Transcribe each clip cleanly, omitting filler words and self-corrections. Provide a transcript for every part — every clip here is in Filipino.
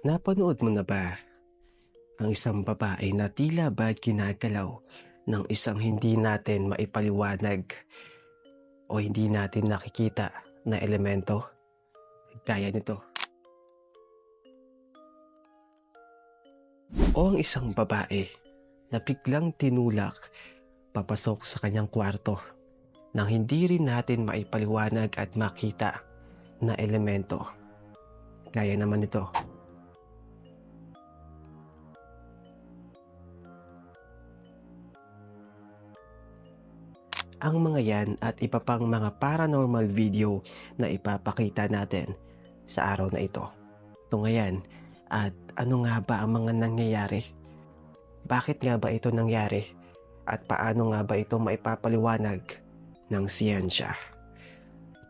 Napanood mo na ba ang isang babae na tila ba ginagalaw ng isang hindi natin maipaliwanag o hindi natin nakikita na elemento? Gaya nito. O ang isang babae na biglang tinulak papasok sa kanyang kwarto nang hindi rin natin maipaliwanag at makita na elemento. Gaya naman nito. Ang mga yan at iba pang mga paranormal video na ipapakita natin sa araw na ito. Ngayon, at ano nga ba ang mga nangyayari? Bakit nga ba ito nangyari? At paano nga ba ito maipapaliwanag ng siyensya?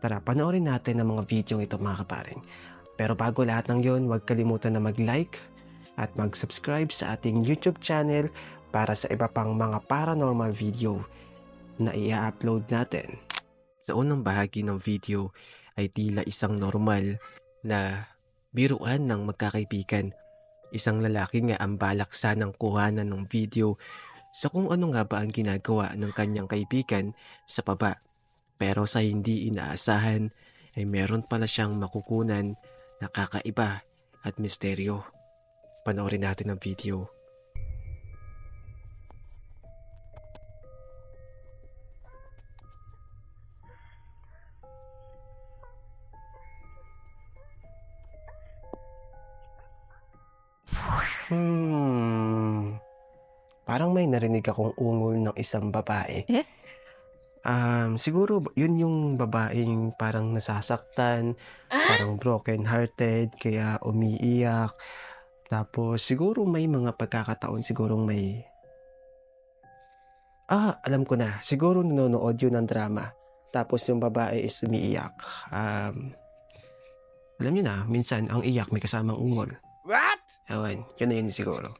Tara, panoorin natin ang mga video ito mga kaparing. Pero bago lahat ng yon, huwag kalimutan na mag-like at mag-subscribe sa ating YouTube channel para sa iba pang mga paranormal video na i-upload natin. Sa unang bahagi ng video ay tila isang normal na biruan ng magkakaibigan. Isang lalaki nga ang balak sanang kuhanan ng video sa kung ano nga ba ang ginagawa ng kanyang kaibigan sa baba. Pero sa hindi inaasahan ay meron pala siyang makukunan na kakaiba at misteryo. Panoorin natin ang video. Parang may narinig akong ungol ng isang babae. Eh? Siguro yun yung babaeng parang nasasaktan, parang broken hearted, kaya umiiyak. Tapos siguro may mga pagkakataon sigurong may alam ko na. Siguro nanonood yun ng drama. Tapos yung babae is umiiyak. Alam niyo na, minsan ang iyak may kasamang ungol. What? Ewan, yun na yun siguro.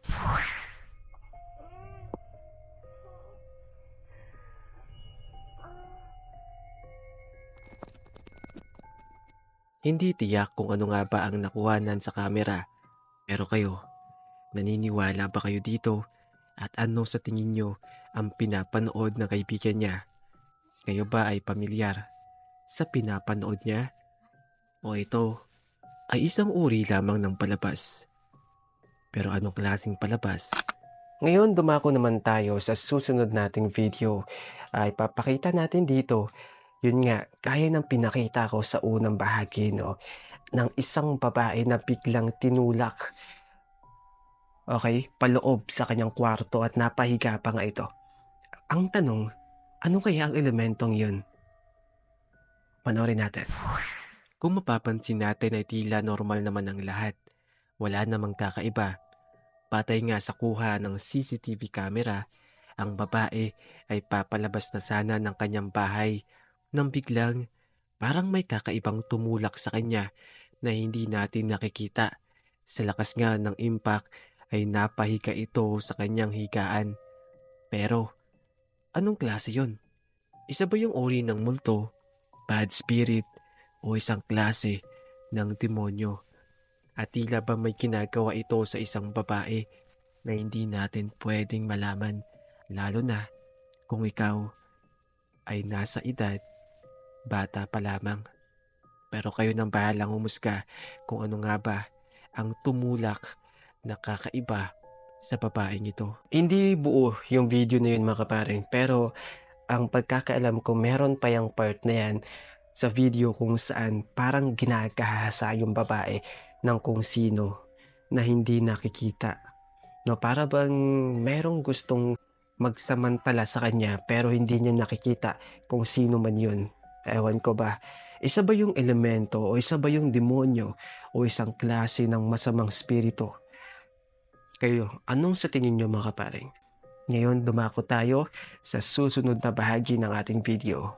Hindi tiyak kung ano nga ba ang nakuhanan sa kamera. Pero kayo, naniniwala ba kayo dito? At ano sa tingin nyo ang pinapanood ng kaibigan niya? Kayo ba ay pamilyar sa pinapanood niya? O ito ay isang uri lamang ng palabas? Pero anong klaseng palabas? Ngayon dumako naman tayo sa susunod nating video. Ay papakita natin dito. Yun nga, gaya ng pinakita ko sa unang bahagi, no, ng isang babae na biglang tinulak, okay, paloob sa kanyang kwarto at napahiga pa nga ito. Ang tanong, ano kaya ang elementong yun? Panoorin natin. Kung mapapansin natin ay tila normal naman ang lahat. Wala namang kakaiba. Patay nga sa kuha ng CCTV camera, ang babae ay papalabas na sana ng kanyang bahay nang biglang parang may kakaibang tumulak sa kanya na hindi natin nakikita. Sa lakas nga ng impact ay napahiga ito sa kanyang higaan. Pero anong klase yon? Isa ba yung uri ng multo, bad spirit, o isang klase ng demonyo? At tila ba may ginagawa ito sa isang babae na hindi natin pwedeng malaman, lalo na kung ikaw ay nasa edad bata pa lamang. Pero kayo nang bahalang humusga kung ano nga ba ang tumulak na kakaiba sa babaeng ito. Hindi buo yung video na yun mga kaparing, pero ang pagkakaalam ko meron pa yung part na yan sa video kung saan parang ginagahasa yung babae ng kung sino na hindi nakikita. No, para bang merong gustong magsamantala sa kanya pero hindi niya nakikita kung sino man yun. Ewan ko ba, isa ba yung elemento o isa ba yung demonyo o isang klase ng masamang spirito? Kayo, anong sa tingin nyo mga kaparing? Ngayon dumako tayo sa susunod na bahagi ng ating video.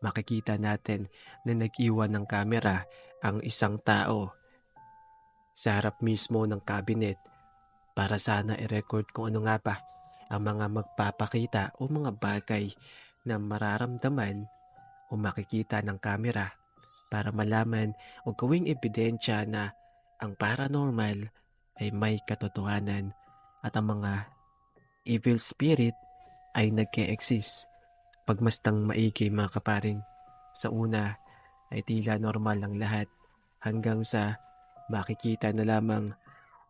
Makikita natin na nag-iwan ng kamera ang isang tao sa harap mismo ng cabinet para sana i-record kung ano nga ba ang mga magpapakita o mga bagay na mararamdaman o makikita ng kamera para malaman o gawing ebidensya na ang paranormal ay may katotohanan at ang mga evil spirit ay nag-e-exist. Pagmastang maigi mga kaparing, sa una ay tila normal ang lahat hanggang sa makikita na lamang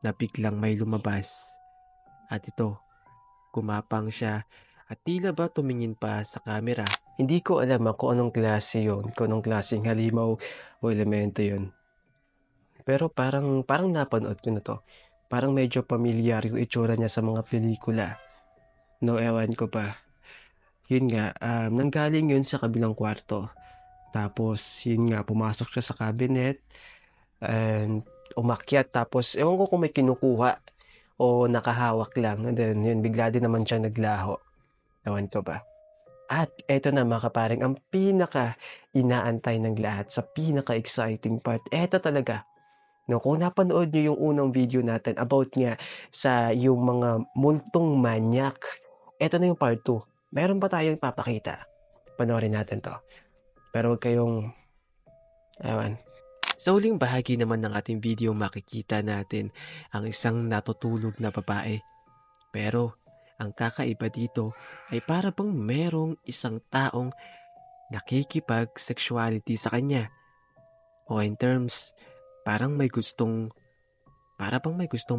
na biglang may lumabas at ito, gumapang siya at tila ba tumingin pa sa camera. Hindi ko alam kung anong klase yun, kung anong klaseng halimaw o elemento yun. Pero parang napanood ko na to. Parang medyo pamilyar yung itsura niya sa mga pelikula. No, ewan ko pa. Yun nga, nanggaling yun sa kabilang kwarto. Tapos, yun nga, pumasok siya sa cabinet and umakyat. Tapos, ewan ko kung may kinukuha o nakahawak lang. And then, yun, bigla din naman siya naglaho. Ewan ko ba. At eto na mga kaparing, ang pinaka inaantay ng lahat sa pinaka exciting part. Eto talaga. No, kung napanood nyo yung unang video natin about nga sa yung mga multong manyak, eto na yung part 2. Meron pa tayong ipapakita. Panoorin natin to. Pero huwag kayong, ewan. Sa huling bahagi naman ng ating video, makikita natin ang isang natutulog na babae. Pero ang kakaiba dito ay para bang merong isang taong nakikipag-sexuality sa kanya. O in terms, para bang may gustong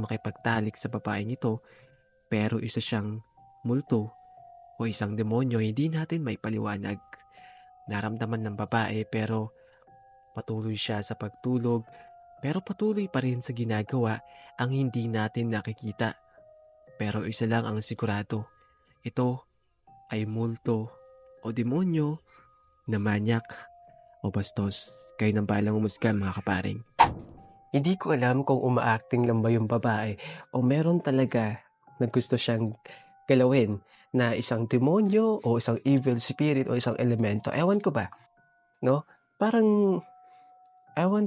makipagtalik sa babaeng ito, pero isa siyang multo o isang demonyo, hindi natin may paliwanag. Naramdaman ng babae pero patuloy siya sa pagtulog, pero patuloy pa rin sa ginagawa ang hindi natin nakikita. Pero isa lang ang sigurado, ito ay multo o demonyo na manyak o bastos. Kayo nang bahalang umusga mga kaparing. Hindi ko alam kung uma-acting lang ba yung babae o meron talaga na gusto siyang galawin na isang demonyo o isang evil spirit o isang elemento. Ewan ko ba, no? Parang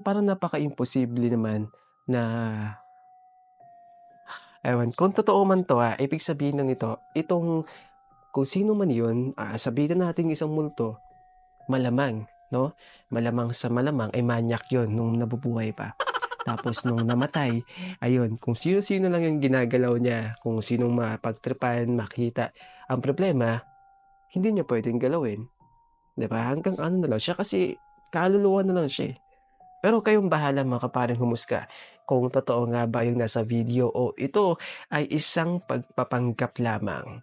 parang napaka-imposible naman na kung totoo man to ibig sabihin ng itong kung sino man yun, sabihin na natin isang multo, malamang, no? Malamang sa malamang ay manyak yun nung nabubuhay pa. Tapos nung namatay, ayun, kung sino-sino lang yung ginagalaw niya, kung sinong mapagtripan, makita. Ang problema, hindi niya pwedeng galawin. 'Di ba? Hanggang ano na lang siya kasi kaluluwa na lang siya. Pero kayong bahala mga kaparing humusga kung totoo nga ba yung nasa video o ito ay isang pagpapanggap lamang.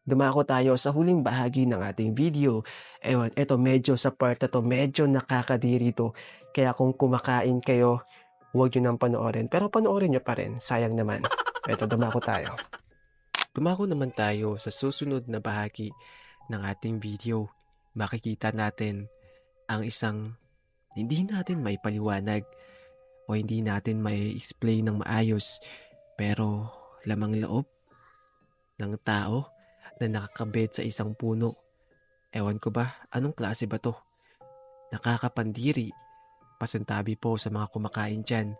Dumako tayo sa huling bahagi ng ating video. Ewan, eto medyo sa part na to, medyo nakakadiri to. Kaya kung kumakain kayo, huwag nyo nang panoorin. Pero panoorin nyo pa rin, sayang naman. Eto, dumako tayo. Dumako naman tayo sa susunod na bahagi ng ating video. Makikita natin ang isang hindi natin may paliwanag o hindi natin may explain ng maayos pero lamang loob ng tao na nakakabit sa isang puno. Ewan ko ba, anong klase ba to? Nakakapandiri. Pasintabi po sa mga kumakain dyan.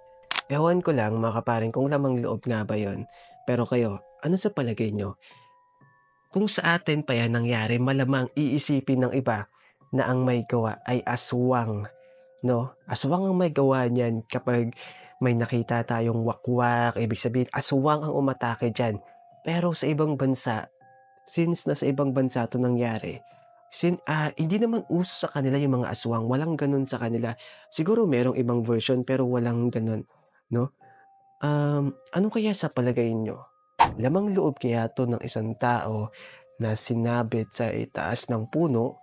Ewan ko lang mga kaparing kung lamang loob nga ba yon. Pero kayo, ano sa palagay nyo? Kung sa atin pa yan nangyari, malamang iisipin ng iba na ang may gawa ay aswang. No? Aswang ang may gawa niyan kapag may nakita tayong wakwak, ibig sabihin aswang ang umatake dyan. Pero sa ibang bansa, since nasa ibang bansa 'to nangyari, hindi naman uso sa kanila yung mga aswang, walang gano'n sa kanila. Siguro merong ibang version pero walang gano'n, 'no? Ano kaya sa palagay niyo? Lamang loob kaya 'to ng isang tao na sinabit sa itaas ng puno?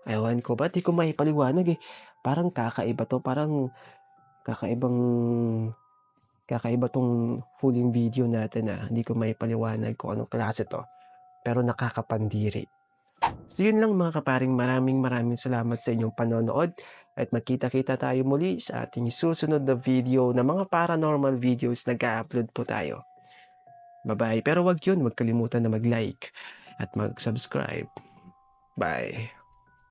Ewan ko, ba't di ko maipaliwanag, eh. Parang kakaiba 'to, parang kakaibang kakaiba 'tong huling video natin, hindi ko maipaliwanag kung anong klase 'to. Pero nakakapandiri. So yun lang mga kaparing, maraming salamat sa inyong panonood at magkita-kita tayo muli sa ating susunod na video na mga paranormal videos. Nag-a-upload po tayo. Bye-bye. Pero wag kalimutan na mag-like at mag-subscribe. Bye.